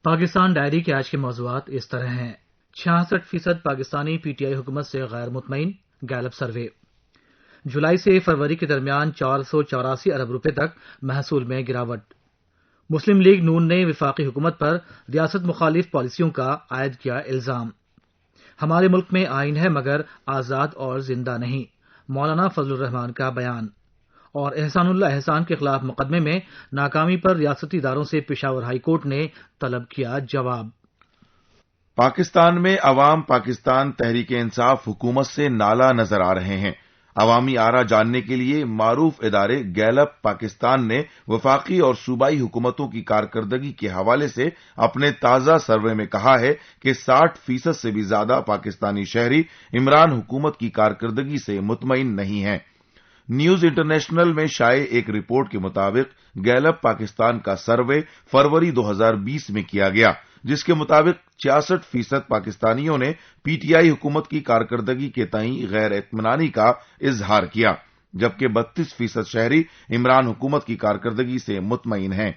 Pakistan diary کے آج کے موضوعات اس طرح ہیں۔ 66% پاکستانی پی ٹی آئی حکومت سے غیر مطمئن، گیلپ سروے۔ جولائی سے فروری کے درمیان 484 ارب روپے تک محصول میں گراوٹ۔ مسلم لیگ نون نے وفاقی حکومت پر ریاست مخالف پالیسیوں کا عائد کیا الزام۔ ہمارے ملک میں آئین ہے مگر آزاد اور زندہ نہیں، مولانا فضل الرحمان کا بیان۔ اور احسان اللہ احسان کے خلاف مقدمے میں ناکامی پر ریاستی اداروں سے پشاور ہائی کورٹ نے طلب کیا جواب۔ پاکستان میں عوام پاکستان تحریک انصاف حکومت سے نالا نظر آ رہے ہیں۔ عوامی آرا جاننے کے لیے معروف ادارے گیلپ پاکستان نے وفاقی اور صوبائی حکومتوں کی کارکردگی کے حوالے سے اپنے تازہ سروے میں کہا ہے کہ 60% سے بھی زیادہ پاکستانی شہری عمران حکومت کی کارکردگی سے مطمئن نہیں ہیں۔ نیوز انٹرنیشنل میں شائع ایک رپورٹ کے مطابق گیلپ پاکستان کا سروے فروری 2020 میں کیا گیا، جس کے مطابق 66% پاکستانیوں نے پی ٹی آئی حکومت کی کارکردگی کے تئیں غیر اطمینانی کا اظہار کیا، جبکہ 32% شہری عمران حکومت کی کارکردگی سے مطمئن ہیں۔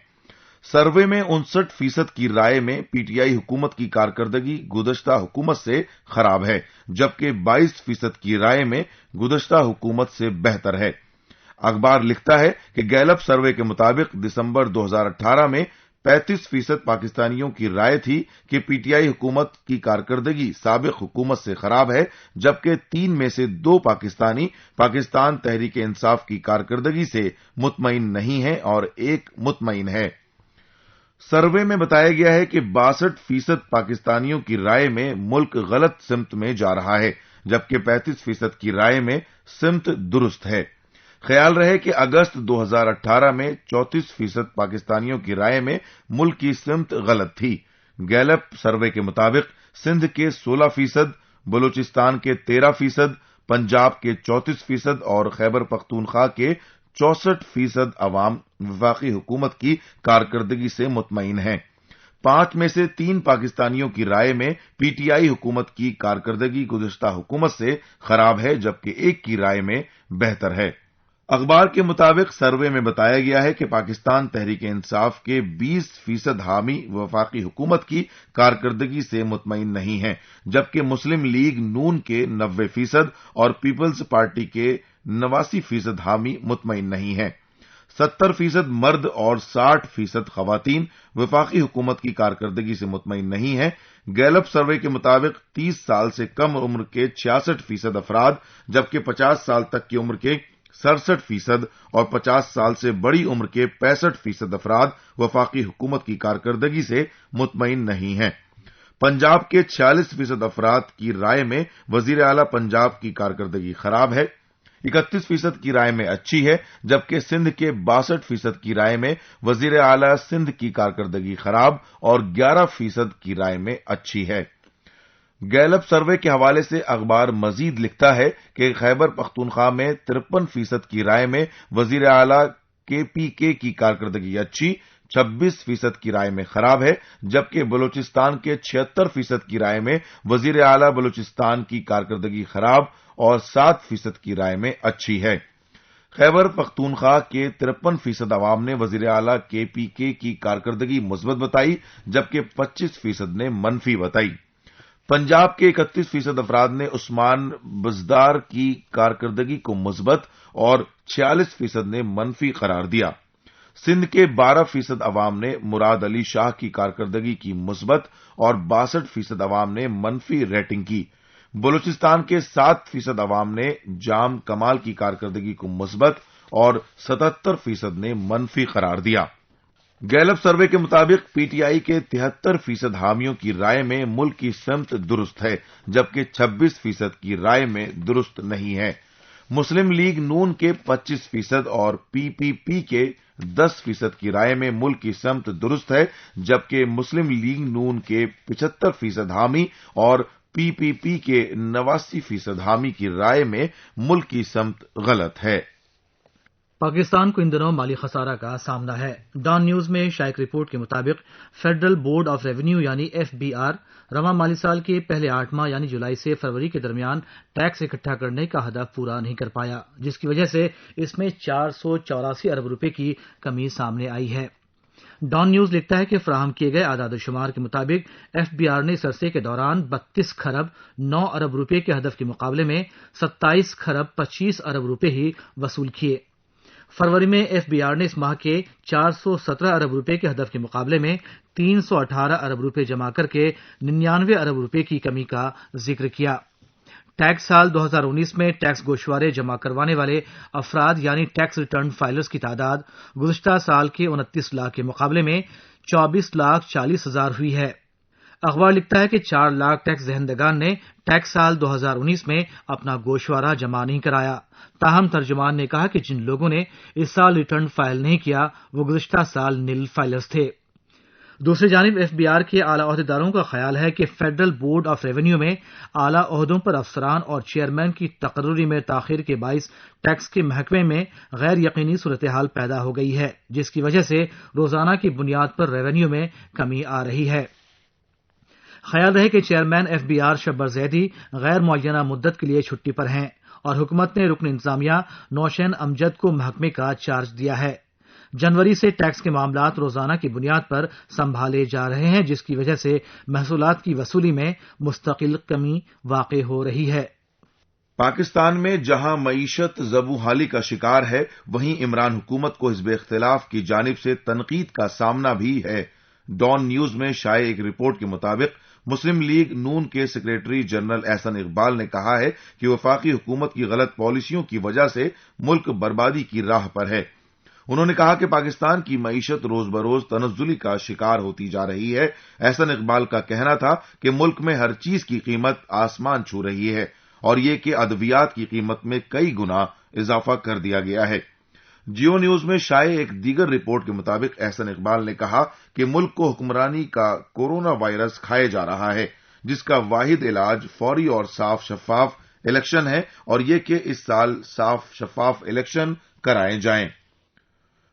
سروے میں 59% کی رائے میں پی ٹی آئی حکومت کی کارکردگی گزشتہ حکومت سے خراب ہے، جبکہ 22% کی رائے میں گزشتہ حکومت سے بہتر ہے۔ اخبار لکھتا ہے کہ گیلپ سروے کے مطابق دسمبر 2018 میں 35% پاکستانیوں کی رائے تھی کہ پی ٹی آئی حکومت کی کارکردگی سابق حکومت سے خراب ہے، جبکہ 3 میں سے 2 پاکستانی پاکستان تحریک انصاف کی کارکردگی سے مطمئن نہیں ہیں اور 1 مطمئن ہے۔ سروے میں بتایا گیا ہے کہ 62% پاکستانیوں کی رائے میں ملک غلط سمت میں جا رہا ہے، جبکہ 35% کی رائے میں سمت درست ہے۔ خیال رہے کہ اگست 2018 میں 34% پاکستانیوں کی رائے میں ملک کی سمت غلط تھی۔ گیلپ سروے کے مطابق سندھ کے 16%، بلوچستان کے 13%، پنجاب کے 34% اور خیبر پختونخوا کے 64% عوام وفاقی حکومت کی کارکردگی سے مطمئن ہیں۔ 5 میں سے 3 پاکستانیوں کی رائے میں پی ٹی آئی حکومت کی کارکردگی گزشتہ حکومت سے خراب ہے، جبکہ 1 کی رائے میں بہتر ہے۔ اخبار کے مطابق سروے میں بتایا گیا ہے کہ پاکستان تحریک انصاف کے 20% حامی وفاقی حکومت کی کارکردگی سے مطمئن نہیں ہیں، جبکہ مسلم لیگ نون کے 90% اور پیپلز پارٹی کے 89% حامی مطمئن نہیں ہیں۔ 70% مرد اور 60% خواتین وفاقی حکومت کی کارکردگی سے مطمئن نہیں ہیں۔ گیلپ سروے کے مطابق 30 سال سے کم عمر کے 66% افراد، جبکہ 50 سال تک کی عمر کے 67% اور 50 سال سے بڑی عمر کے 65% افراد وفاقی حکومت کی کارکردگی سے مطمئن نہیں ہیں۔ پنجاب کے 46% افراد کی رائے میں وزیر اعلی پنجاب کی کارکردگی خراب ہے، 31% کی رائے میں اچھی ہے، جبکہ سندھ کے 62% کی رائے میں وزیر اعلی سندھ کی کارکردگی خراب اور 11% کی رائے میں اچھی ہے۔ گیلپ سروے کے حوالے سے اخبار مزید لکھتا ہے کہ خیبر پختونخوا میں 53% کی رائے میں وزیر اعلی کے پی کے کی کارکردگی اچھی، 26% کی رائے میں خراب ہے، جبکہ بلوچستان کے 76% کی رائے میں وزیر اعلی بلوچستان کی کارکردگی خراب اور 7% کی رائے میں اچھی ہے۔ خیبر پختونخوا کے 53% عوام نے وزیر اعلی کے پی کے کی کارکردگی مثبت بتائی، جبکہ 25% نے منفی بتائی۔ پنجاب کے 31% افراد نے عثمان بزدار کی کارکردگی کو مثبت اور 46% نے منفی قرار دیا۔ سندھ کے 12% عوام نے مراد علی شاہ کی کارکردگی کی مثبت اور 62% عوام نے منفی ریٹنگ کی۔ بلوچستان کے 7% عوام نے جام کمال کی کارکردگی کو مثبت اور 77% نے منفی قرار دیا۔ گیلپ سروے کے مطابق پی ٹی آئی کے 73% حامیوں کی رائے میں ملک کی سمت درست ہے، جبکہ 26% کی رائے میں درست نہیں ہے۔ مسلم لیگ نون کے 25% اور پی پی پی کے 10% کی رائے میں ملک کی سمت درست ہے، جبکہ مسلم لیگ نون کے 75% حامی اور پی پی پی کے 89% حامی کی رائے میں ملک کی سمت غلط ہے۔ پاکستان کو ان دنوں مالی خسارہ کا سامنا ہے۔ ڈان نیوز میں شائع رپورٹ کے مطابق فیڈرل بورڈ آف ریونیو یعنی ایف بی آر رواں مالی سال کے پہلے 8 ماہ یعنی جولائی سے فروری کے درمیان ٹیکس اکٹھا کرنے کا ہدف پورا نہیں کر پایا، جس کی وجہ سے اس میں 484 ارب روپے کی کمی سامنے آئی ہے۔ ڈان نیوز لکھتا ہے کہ فراہم کیے گئے اعداد و شمار کے مطابق ایف بی آر نے اس عرصے کے دوران 32 کروڑ 9 ارب روپے کے ہدف کے مقابلے میں 27 کروڑ 25 ارب روپے ہی وصول کیے۔ فروری میں ایف بی آر نے اس ماہ کے 417 ارب روپے کے ہدف کے مقابلے میں 318 ارب روپے جمع کر کے 99 ارب روپے کی کمی کا ذکر کیا۔ ٹیکس سال 2019 میں ٹیکس گوشوارے جمع کروانے والے افراد یعنی ٹیکس ریٹرن فائلرز کی تعداد گزشتہ سال کے 29 لاکھ کے مقابلے میں 24,40,000 ہوئی ہے۔ اخبار لکھتا ہے کہ 4 لاکھ ٹیکس دہندگان نے ٹیکس سال 2019 میں اپنا گوشوارہ جمع نہیں کرایا۔ تاہم ترجمان نے کہا کہ جن لوگوں نے اس سال ریٹرن فائل نہیں کیا وہ گزشتہ سال نیل فائلرز تھے۔ دوسری جانب ایف بی آر کے اعلیٰ عہدیداروں کا خیال ہے کہ فیڈرل بورڈ آف ریونیو میں اعلیٰ عہدوں پر افسران اور چیئرمین کی تقرری میں تاخیر کے باعث ٹیکس کے محکمے میں غیر یقینی صورتحال پیدا ہو گئی ہے، جس کی وجہ سے روزانہ کی بنیاد پر ریونیو میں کمی آ رہی ہے۔ خیال رہے کہ چیئرمین ایف بی آر شبر زیدی غیر معینہ مدت کے لیے چھٹی پر ہیں اور حکومت نے رکن انتظامیہ نوشین امجد کو محکمے کا چارج دیا ہے۔ جنوری سے ٹیکس کے معاملات روزانہ کی بنیاد پر سنبھالے جا رہے ہیں، جس کی وجہ سے محصولات کی وصولی میں مستقل کمی واقع ہو رہی ہے۔ پاکستان میں جہاں معیشت زبوں حالی کا شکار ہے، وہیں عمران حکومت کو حزب اختلاف کی جانب سے تنقید کا سامنا بھی ہے۔ ڈان نیوز میں شائع ایک رپورٹ کے مطابق مسلم لیگ نون کے سیکریٹری جنرل احسن اقبال نے کہا ہے کہ وفاقی حکومت کی غلط پالیسیوں کی وجہ سے ملک بربادی کی راہ پر ہے۔ انہوں نے کہا کہ پاکستان کی معیشت روز بروز تنزلی کا شکار ہوتی جا رہی ہے۔ احسن اقبال کا کہنا تھا کہ ملک میں ہر چیز کی قیمت آسمان چھو رہی ہے اور یہ کہ ادویات کی قیمت میں کئی گنا اضافہ کر دیا گیا ہے۔ جیو نیوز میں شائع ایک دیگر رپورٹ کے مطابق احسن اقبال نے کہا کہ ملک کو حکمرانی کا کورونا وائرس کھائے جا رہا ہے، جس کا واحد علاج فوری اور صاف شفاف الیکشن ہے اور یہ کہ اس سال صاف شفاف الیکشن کرائے جائیں۔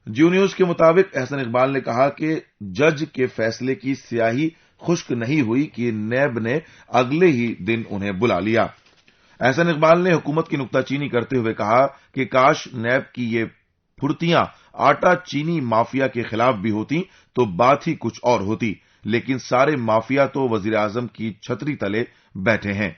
جیو نیوز کے مطابق احسن اقبال نے کہا کہ جج کے فیصلے کی سیاہی خشک نہیں ہوئی کہ نیب نے اگلے ہی دن انہیں بلا لیا۔ احسن اقبال نے حکومت کی نکتہ چینی کرتے ہوئے کہا کہ کاش نیب کی یہ پھرتیاں آٹا چینی مافیا کے خلاف بھی ہوتی تو بات ہی کچھ اور ہوتی، لیکن سارے مافیا تو وزیر اعظم کی چھتری تلے بیٹھے ہیں۔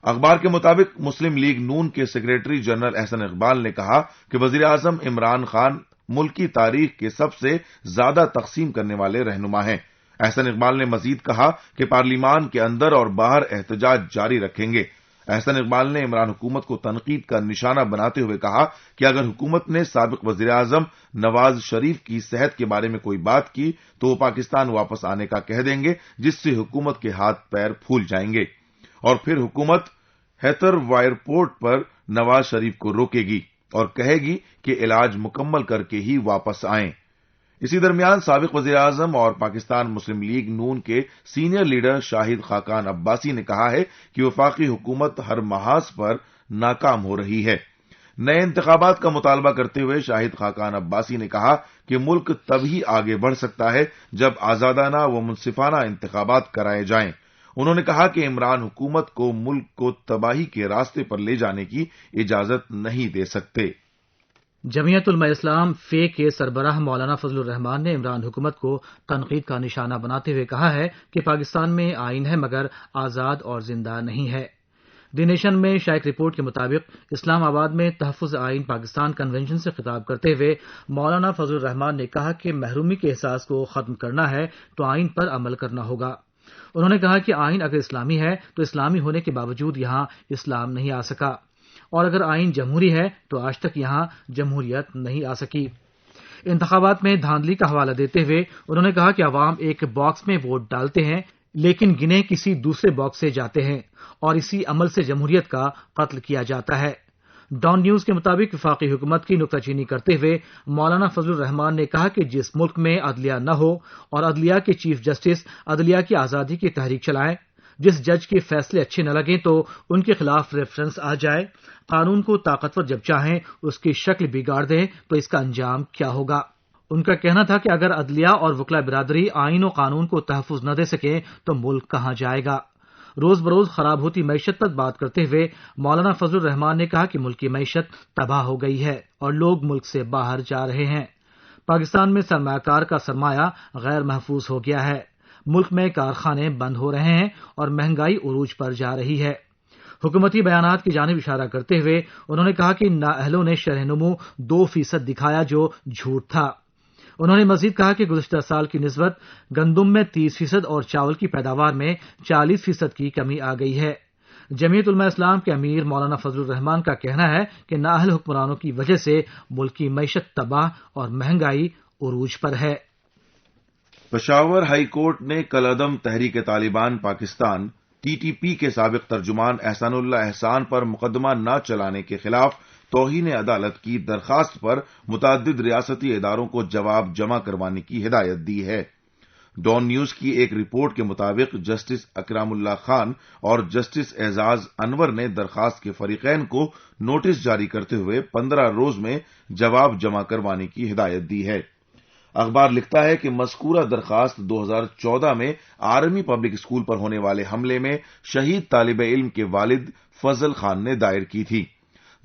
اخبار کے مطابق مسلم لیگ نون کے سیکریٹری جنرل احسن اقبال نے کہا کہ وزیر اعظم عمران خان ملکی تاریخ کے سب سے زیادہ تقسیم کرنے والے رہنما ہیں۔ احسن اقبال نے مزید کہا کہ پارلیمان کے اندر اور باہر احتجاج جاری رکھیں گے۔ احسن اقبال نے عمران حکومت کو تنقید کا نشانہ بناتے ہوئے کہا کہ اگر حکومت نے سابق وزیر اعظم نواز شریف کی صحت کے بارے میں کوئی بات کی تو وہ پاکستان واپس آنے کا کہہ دیں گے، جس سے حکومت کے ہاتھ پیر پھول جائیں گے اور پھر حکومت ہیتھر وائرپورٹ پر نواز شریف کو روکے گی اور کہے گی کہ علاج مکمل کر کے ہی واپس آئیں۔ اسی درمیان سابق وزیر اعظم اور پاکستان مسلم لیگ نون کے سینئر لیڈر شاہد خاقان عباسی نے کہا ہے کہ وفاقی حکومت ہر محاذ پر ناکام ہو رہی ہے۔ نئے انتخابات کا مطالبہ کرتے ہوئے شاہد خاقان عباسی نے کہا کہ ملک تبھی آگے بڑھ سکتا ہے جب آزادانہ و منصفانہ انتخابات کرائے جائیں۔ انہوں نے کہا کہ عمران حکومت کو ملک کو تباہی کے راستے پر لے جانے کی اجازت نہیں دے سکتے۔ جمعیت علماء اسلام فے کے سربراہ مولانا فضل الرحمان نے عمران حکومت کو تنقید کا نشانہ بناتے ہوئے کہا ہے کہ پاکستان میں آئین ہے مگر آزاد اور زندہ نہیں ہے۔ دی نیشن میں شائع رپورٹ کے مطابق اسلام آباد میں تحفظ آئین پاکستان کنونشن سے خطاب کرتے ہوئے مولانا فضل الرحمان نے کہا کہ محرومی کے احساس کو ختم کرنا ہے تو آئین پر عمل کرنا ہوگا۔ انہوں نے کہا کہ آئین اگر اسلامی ہے تو اسلامی ہونے کے باوجود یہاں اسلام نہیں آ سکا، اور اگر آئین جمہوری ہے تو آج تک یہاں جمہوریت نہیں آ سکی۔ انتخابات میں دھاندلی کا حوالہ دیتے ہوئے انہوں نے کہا کہ عوام ایک باکس میں ووٹ ڈالتے ہیں لیکن گنے کسی دوسرے باکس سے جاتے ہیں اور اسی عمل سے جمہوریت کا قتل کیا جاتا ہے۔ ڈان نیوز کے مطابق وفاقی حکومت کی نکتہ چینی کرتے ہوئے مولانا فضل الرحمان نے کہا کہ جس ملک میں عدلیہ نہ ہو اور عدلیہ کے چیف جسٹس عدلیہ کی آزادی کی تحریک چلائیں، جس جج کے فیصلے اچھے نہ لگیں تو ان کے خلاف ریفرنس آ جائے، قانون کو طاقتور جب چاہیں اس کی شکل بگاڑ دیں تو اس کا انجام کیا ہوگا۔ ان کا کہنا تھا کہ اگر عدلیہ اور وکلا برادری آئین و قانون کو تحفظ نہ دے سکیں تو ملک کہاں جائے گا۔ روز بروز خراب ہوتی معیشت پر بات کرتے ہوئے مولانا فضل الرحمان نے کہا کہ ملک کی معیشت تباہ ہو گئی ہے اور لوگ ملک سے باہر جا رہے ہیں۔ پاکستان میں سرمایہ کار کا سرمایہ غیر محفوظ ہو گیا ہے۔ ملک میں کارخانے بند ہو رہے ہیں اور مہنگائی عروج پر جا رہی ہے۔ حکومتی بیانات کی جانب اشارہ کرتے ہوئے انہوں نے کہا کہ نااہلوں نے شرح نمو 2% دکھایا جو جھوٹ تھا۔ انہوں نے مزید کہا کہ گزشتہ سال کی نسبت گندم میں 30% اور چاول کی پیداوار میں 40% کی کمی آ گئی ہے۔ جمعیت علماء اسلام کے امیر مولانا فضل الرحمان کا کہنا ہے کہ نااہل حکمرانوں کی وجہ سے ملک کی معیشت تباہ اور مہنگائی عروج پر ہے۔ پشاور ہائی کورٹ نے کالعدم تحریک طالبان پاکستان TTP کے سابق ترجمان احسان اللہ احسان پر مقدمہ نہ چلانے کے خلاف توہین عدالت کی درخواست پر متعدد ریاستی اداروں کو جواب جمع کروانے کی ہدایت دی ہے۔ ڈان نیوز کی ایک رپورٹ کے مطابق جسٹس اکرام اللہ خان اور جسٹس اعزاز انور نے درخواست کے فریقین کو نوٹس جاری کرتے ہوئے 15 روز میں جواب جمع کروانے کی ہدایت دی ہے۔ اخبار لکھتا ہے کہ مذکورہ درخواست 2014 میں آرمی پبلک اسکول پر ہونے والے حملے میں شہید طالب علم کے والد فضل خان نے دائر کی تھی۔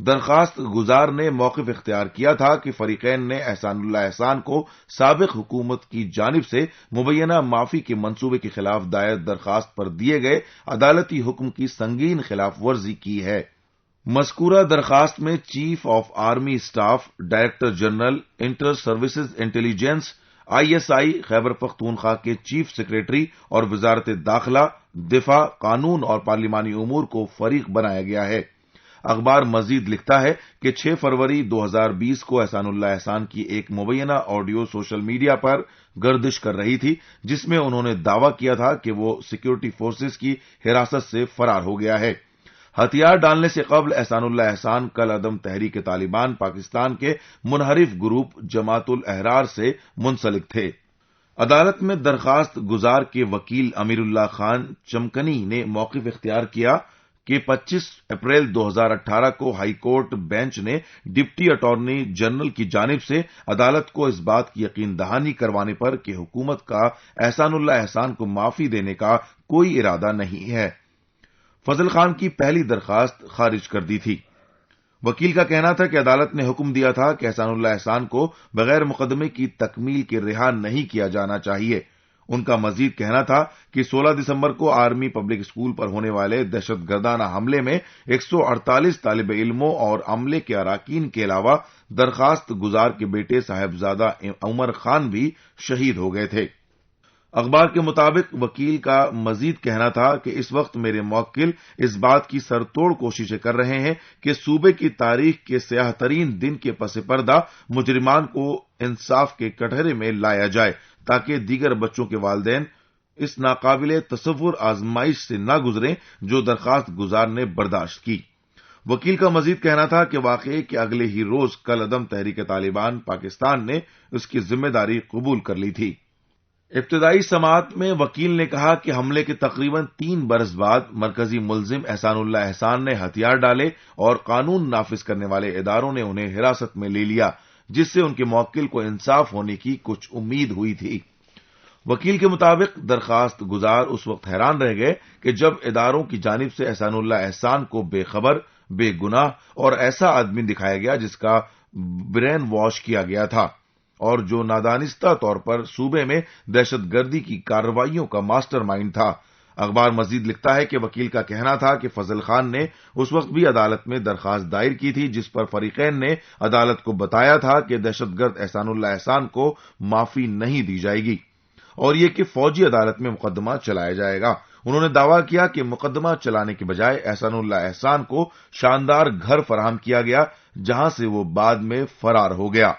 درخواست گزار نے موقف اختیار کیا تھا کہ فریقین نے احسان اللہ احسان کو سابق حکومت کی جانب سے مبینہ معافی کے منصوبے کے خلاف دائر درخواست پر دیے گئے عدالتی حکم کی سنگین خلاف ورزی کی ہے۔ مذکورہ درخواست میں chief of army staff, director general inter services intelligence, ISI Khyber Pakhtunkhwa کے چیف سیکریٹری اور وزارت داخلہ، دفاع، قانون اور پارلیمانی امور کو فریق بنایا گیا ہے۔ اخبار مزید لکھتا ہے کہ 6 فروری 2020 کو احسان اللہ احسان کی ایک مبینہ آڈیو سوشل میڈیا پر گردش کر رہی تھی، جس میں انہوں نے دعویٰ کیا تھا کہ وہ سیکورٹی فورسز کی حراست سے فرار ہو گیا ہے۔ ہتھیار ڈالنے سے قبل احسان اللہ احسان کالعدم تحریک طالبان پاکستان کے منحرف گروپ جماعت الاحرار سے منسلک تھے۔ عدالت میں درخواست گزار کے وکیل امیر اللہ خان چمکنی نے موقف اختیار کیا کہ 25 اپریل 2018 کو ہائی کورٹ بینچ نے ڈپٹی اٹارنی جنرل کی جانب سے عدالت کو اس بات کی یقین دہانی کروانے پر کہ حکومت کا احسان اللہ احسان کو معافی دینے کا کوئی ارادہ نہیں ہے، فضل خان کی پہلی درخواست خارج کر دی تھی۔ وکیل کا کہنا تھا کہ عدالت نے حکم دیا تھا کہ احسان اللہ احسان کو بغیر مقدمے کی تکمیل کے رہا نہیں کیا جانا چاہیے۔ ان کا مزید کہنا تھا کہ 16 دسمبر کو آرمی پبلک اسکول پر ہونے والے دہشت گردانہ حملے میں 148 طالب علموں اور عملے کے اراکین کے علاوہ درخواست گزار کے بیٹے صاحبزادہ عمر خان بھی شہید ہو گئے تھے۔ اخبار کے مطابق وکیل کا مزید کہنا تھا کہ اس وقت میرے موکل اس بات کی سرتوڑ کوششیں کر رہے ہیں کہ صوبے کی تاریخ کے سیاہ ترین دن کے پس پردہ مجرمان کو انصاف کے کٹہرے میں لایا جائے تاکہ دیگر بچوں کے والدین اس ناقابل تصور آزمائش سے نہ گزریں جو درخواست گزار نے برداشت کی۔ وکیل کا مزید کہنا تھا کہ واقعے کے اگلے ہی روز کالعدم تحریک طالبان پاکستان نے اس کی ذمہ داری قبول کر لی تھی۔ ابتدائی سماعت میں وکیل نے کہا کہ حملے کے تقریباً 3 برس بعد مرکزی ملزم احسان اللہ احسان نے ہتھیار ڈالے اور قانون نافذ کرنے والے اداروں نے انہیں حراست میں لے لیا، جس سے ان کے موکل کو انصاف ہونے کی کچھ امید ہوئی تھی۔ وکیل کے مطابق درخواست گزار اس وقت حیران رہ گئے کہ جب اداروں کی جانب سے احسان اللہ احسان کو بے خبر، بے گناہ اور ایسا آدمی دکھایا گیا جس کا برین واش کیا گیا تھا اور جو نادانستہ طور پر صوبے میں دہشت گردی کی کارروائیوں کا ماسٹر مائنڈ تھا۔ اخبار مزید لکھتا ہے کہ وکیل کا کہنا تھا کہ فضل خان نے اس وقت بھی عدالت میں درخواست دائر کی تھی جس پر فریقین نے عدالت کو بتایا تھا کہ دہشت گرد احسان اللہ احسان کو معافی نہیں دی جائے گی اور یہ کہ فوجی عدالت میں مقدمہ چلایا جائے گا۔ انہوں نے دعویٰ کیا کہ مقدمہ چلانے کے بجائے احسان اللہ احسان کو شاندار گھر فراہم کیا گیا جہاں سے وہ بعد میں فرار ہو گیا۔